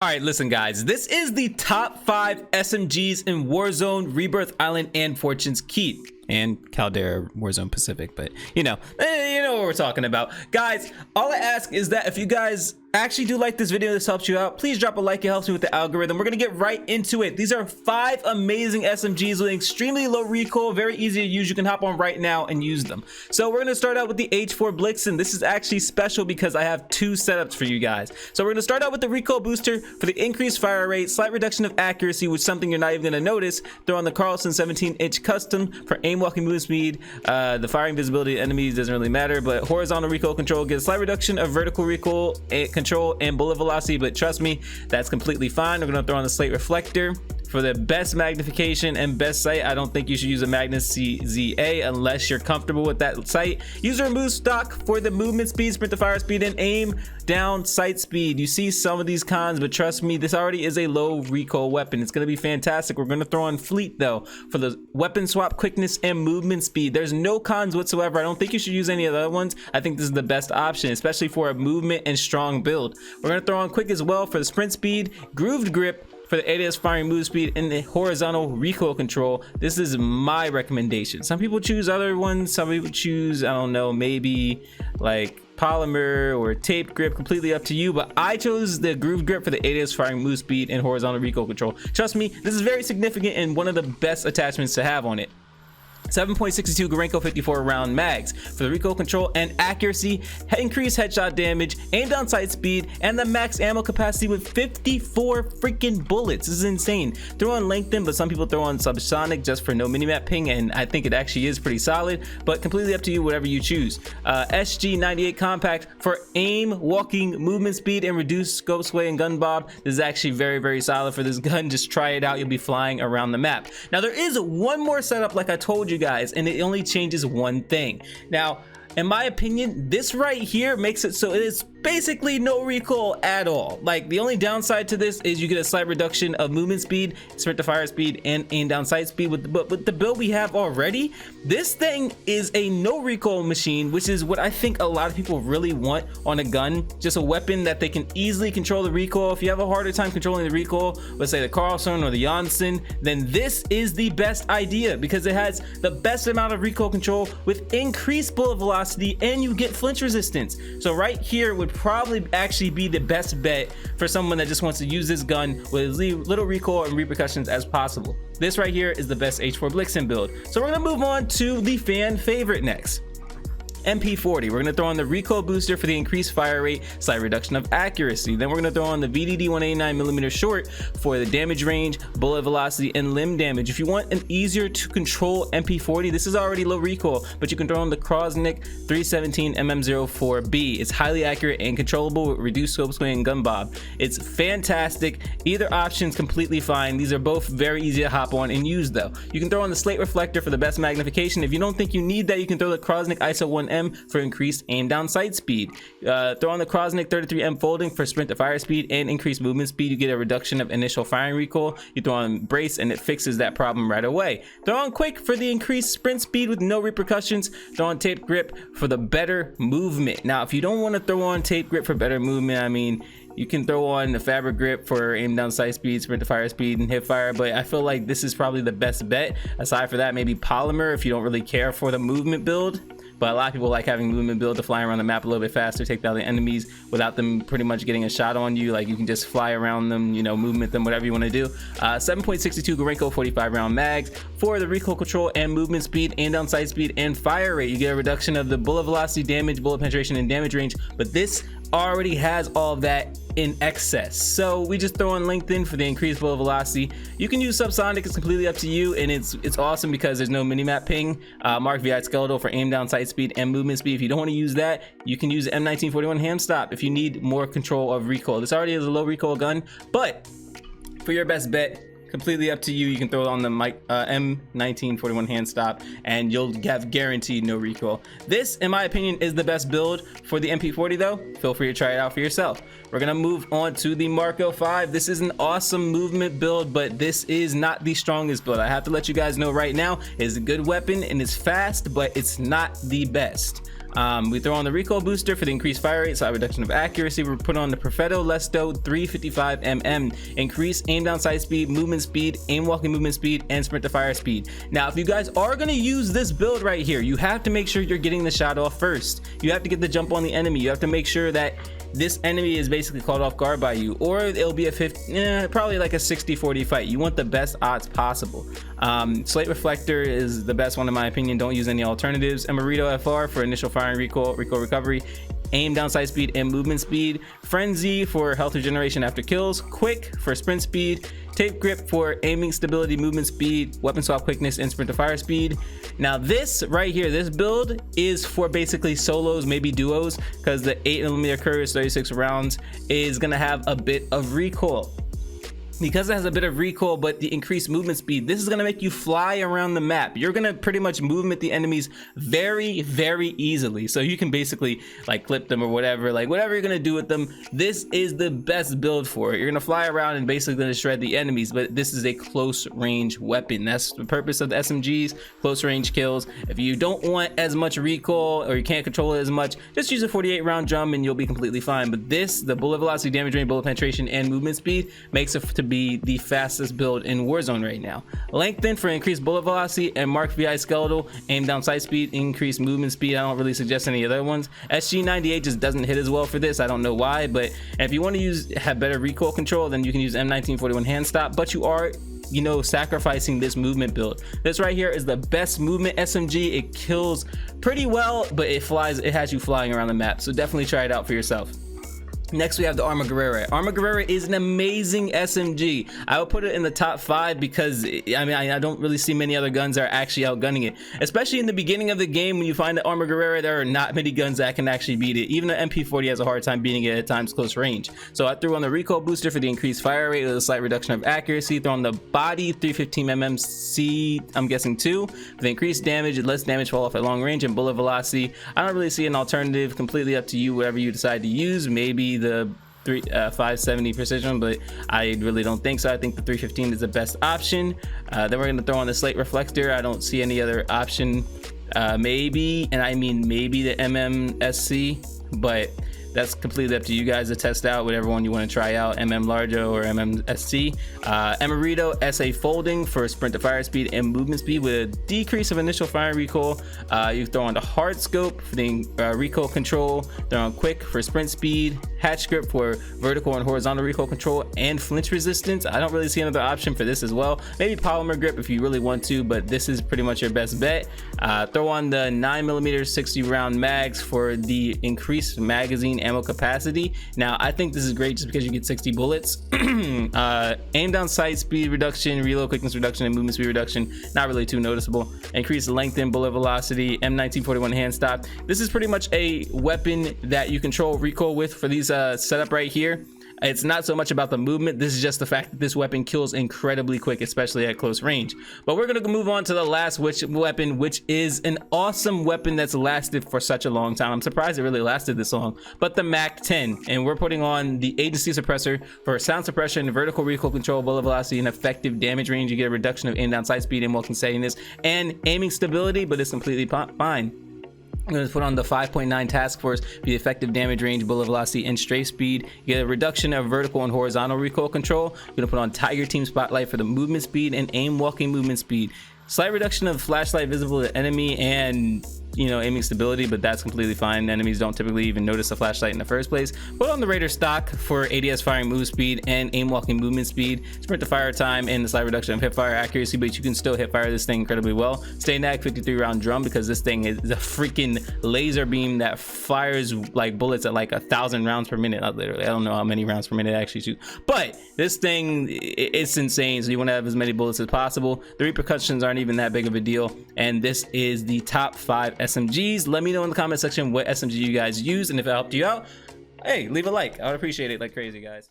All right, listen guys, this is the top 5 SMGs in Warzone, Rebirth Island, and Fortune's Keep, and Caldera, Warzone Pacific, but you know what we're talking about. Guys, all I ask is that if you guys actually do like this video, this helps you out, please drop a like. It helps me with the algorithm. We're gonna get right into it. These are 5 amazing SMGs with extremely low recoil, very easy to use. You can hop on right now and use them. So we're gonna start out with the H4 Blixen. This is actually special because I have 2 setups for you guys. So we're gonna start out with the recoil booster for the increased fire rate, slight reduction of accuracy, which is something you're not even gonna notice. Throw on the Carlson 17-inch custom for aim, walking, movement speed. The firing visibility of enemies doesn't really matter, but horizontal recoil control gives slight reduction of vertical recoil control and bullet velocity, but trust me, that's completely fine. We're gonna throw on the slate reflector for the best magnification and best sight. I don't think you should use a Magnus CZA unless you're comfortable with that sight. Use a remove stock for the movement speed, sprint to fire speed, and aim down sight speed. You see some of these cons, but trust me, this already is a low recoil weapon. It's gonna be fantastic. We're gonna throw on fleet though for the weapon swap quickness and movement speed. There's no cons whatsoever. I don't think you should use any of the other ones. I think this is the best option, especially for a movement and strong build. We're gonna throw on quick as well for the sprint speed, grooved grip for the ADS firing move speed, and the horizontal recoil control. This is my recommendation. Some people choose other ones. Some people choose, I don't know, maybe like polymer or taped grip, completely up to you, but I chose the groove grip for the ADS firing move speed and horizontal recoil control. Trust me, this is very significant and one of the best attachments to have on it. 7.62 Gorenko 54 round mags for the recoil control and accuracy, increased headshot damage, aim down sight speed, and the max ammo capacity with 54 freaking bullets. This is insane. Throw on lengthen, but some people throw on subsonic just for no minimap ping, and I think it actually is pretty solid, but completely up to you, whatever you choose. SG98 compact for aim, walking, movement speed, and reduced scope sway and gun bob. This is actually very solid for this gun. Just try it out. You'll be flying around the map. Now there is one more setup, like I told you guys, and it only changes one thing. Now in my opinion, this right here makes it so it is basically no recoil at all. Like the only downside to this is you get a slight reduction of movement speed, sprint to fire speed, and aim down sight speed. But with the build we have already, this thing is a no recoil machine, which is what I think a lot of people really want on a gun. Just a weapon that they can easily control the recoil. If you have a harder time controlling the recoil, let's say the Carlson or the Janssen, then this is the best idea because it has the best amount of recoil control with increased bullet velocity, and you get flinch resistance. So right here would probably actually be the best bet for someone that just wants to use this gun with as little recoil and repercussions as possible. This right here is the best H4 Blixen build. So we're gonna move on to the fan favorite next. MP40. We're gonna throw on the recoil booster for the increased fire rate, slight reduction of accuracy. Then we're gonna throw on the VDD 189mm short for the damage range, bullet velocity, and limb damage. If you want an easier to control MP40, this is already low recoil, but you can throw on the Krosnick 317 MM04B. It's highly accurate and controllable with reduced scope sway and gun bob. It's fantastic. Either option's completely fine. These are both very easy to hop on and use though. You can throw on the slate reflector for the best magnification. If you don't think you need that, you can throw the Krosnick ISO 1M for increased aim down sight speed. Throw on the Krosnick 33M folding for sprint to fire speed and increased movement speed. You get a reduction of initial firing recoil. You throw on brace and it fixes that problem right away. Throw on quick for the increased sprint speed with no repercussions. Throw on tape grip for the better movement. Now if you don't want to throw on tape grip for better movement, I mean, you can throw on the fabric grip for aim down sight speed, sprint to fire speed, and hip fire, but I feel like this is probably the best bet. Aside for that, maybe polymer if you don't really care for the movement build. But a lot of people like having movement build to fly around the map a little bit faster, take down the enemies without them pretty much getting a shot on you. Like you can just fly around them, you know, movement them, whatever you want to do. 7.62 Gorenko 45 round mags for the recoil control and movement speed, aim down sight speed, and fire rate. You get a reduction of the bullet velocity, damage, bullet penetration, and damage range, but this already has all of that in excess. So we just throw on lengthen for the increased bullet velocity. You can use subsonic, it's completely up to you, and it's awesome because there's no minimap ping. Mark VI skeletal for aim down sight speed and movement speed. If you don't want to use that, you can use the M1941 hand stop if you need more control of recoil. This already is a low recoil gun, but for your best bet, completely up to you. You can throw it on the M1941 hand stop and you'll have guaranteed no recoil. This, in my opinion, is the best build for the MP40 though. Feel free to try it out for yourself. We're gonna move on to the Marco 5. This is an awesome movement build, but this is not the strongest build. I have to let you guys know right now, it's a good weapon and it's fast, but it's not the best. We throw on the recoil booster for the increased fire rate, slight reduction of accuracy. We put on the Perfetto Lesto 355 mm, increase aim down sight speed, movement speed, aim walking movement speed, and sprint to fire speed. Now, if you guys are going to use this build right here, you have to make sure you're getting the shot off first. You have to get the jump on the enemy. You have to make sure that this enemy is basically caught off guard by you, or it'll be a probably like a 60-40 fight. You want the best odds possible. Slate Reflector is the best one in my opinion. Don't use any alternatives. Armaguerra FR for initial firing, recoil recovery, aim down sight speed, and movement speed. Frenzy for health regeneration after kills. Quick for sprint speed. Tape Grip for aiming stability, movement speed, weapon swap quickness, and sprint to fire speed. Now this right here, this build is for basically solos, maybe duos, because the 8mm Courier 36 rounds is gonna have a bit of recoil. Because it has a bit of recoil but the increased movement speed, this is going to make you fly around the map. You're going to pretty much movement the enemies very, very easily. So you can basically like clip them or whatever, like whatever you're going to do with them. This is the best build for it. You're going to fly around and basically going to shred the enemies, but this is a close range weapon. That's the purpose of the SMGs, close range kills. If you don't want as much recoil or you can't control it as much, just use a 48 round drum and you'll be completely fine. But this, the bullet velocity, damage range, bullet penetration, and movement speed makes it to be the fastest build in Warzone right now. Lengthen for increased bullet velocity, and Mark VI skeletal, aim down sight speed, increased movement speed. I don't really suggest any other ones. SG98 just doesn't hit as well for this. I don't know why, but if you want to have better recoil control, then you can use M1941 hand stop, but you are, you know, sacrificing this movement build. This right here is the best movement SMG. It kills pretty well, but it has you flying around the map, so definitely try it out for yourself. Next, we have the Armaguerra. Armaguerra is an amazing SMG. I would put it in the top 5 because I don't really see many other guns that are actually outgunning it. Especially in the beginning of the game, when you find the Armaguerra, there are not many guns that can actually beat it. Even the MP40 has a hard time beating it at times close range. So I threw on the recoil booster for the increased fire rate with a slight reduction of accuracy. Throw on the body 315mm C, I'm guessing 2, for the increased damage, less damage fall off at long range, and bullet velocity. I don't really see an alternative. Completely up to you, whatever you decide to use. Maybe the 570 precision, but I really don't think so. I think the 315 is the best option. Then we're going to throw on the Slate Reflector. I don't see any other option. Maybe, and I mean maybe the MMSC, but that's completely up to you guys to test out whatever one you want to try out, MM Largo or MMSC. Emerito SA folding for sprint to fire speed and movement speed with a decrease of initial fire recoil. You throw on the hard scope for the recoil control. Throw on quick for sprint speed. Hatch grip for vertical and horizontal recoil control and flinch resistance. I don't really see another option for this as well. Maybe polymer grip if you really want to, but this is pretty much your best bet. Throw on the 9mm 60 round mags for the increased magazine ammo capacity. Now I think this is great just because you get 60 bullets. Aim down sight speed reduction, reload quickness reduction, and movement speed reduction, not really too noticeable. Increased length and bullet velocity, M1941 hand stop. This is pretty much a weapon that you control recoil with for these setup right here. It's not so much about the movement. This is just the fact that this weapon kills incredibly quick, especially at close range. But we're gonna move on to the last weapon, which is an awesome weapon that's lasted for such a long time. I'm surprised it really lasted this long. But the MAC-10, and we're putting on the agency suppressor for sound suppression, vertical recoil control, bullet velocity, and effective damage range. You get a reduction of aim down sight speed and walking steadiness and aiming stability, but it's completely fine. I'm going to put on the 5.9 task force for the effective damage range, bullet velocity, and strafe speed. You get a reduction of vertical and horizontal recoil control. I'm going to put on Tiger Team Spotlight for the movement speed and aim walking movement speed. Slight reduction of flashlight visible to enemy and, you know, aiming stability, but that's completely fine. Enemies don't typically even notice a flashlight in the first place. Put on the Raider stock for ADS firing move speed and aim walking movement speed, sprint to fire time, and the slight reduction of hip fire accuracy, but you can still hip fire this thing incredibly well. Stay nag 53 round drum because this thing is a freaking laser beam that fires like bullets at like 1,000 rounds per minute. Not literally, I don't know how many rounds per minute it actually shoots, but this thing, it's insane. So you want to have as many bullets as possible. The repercussions aren't even that big of a deal, and this is the top 5 SMGs. Let me know in the comment section what SMG you guys use, and if it helped you out, hey, leave a like. I would appreciate it like crazy, guys.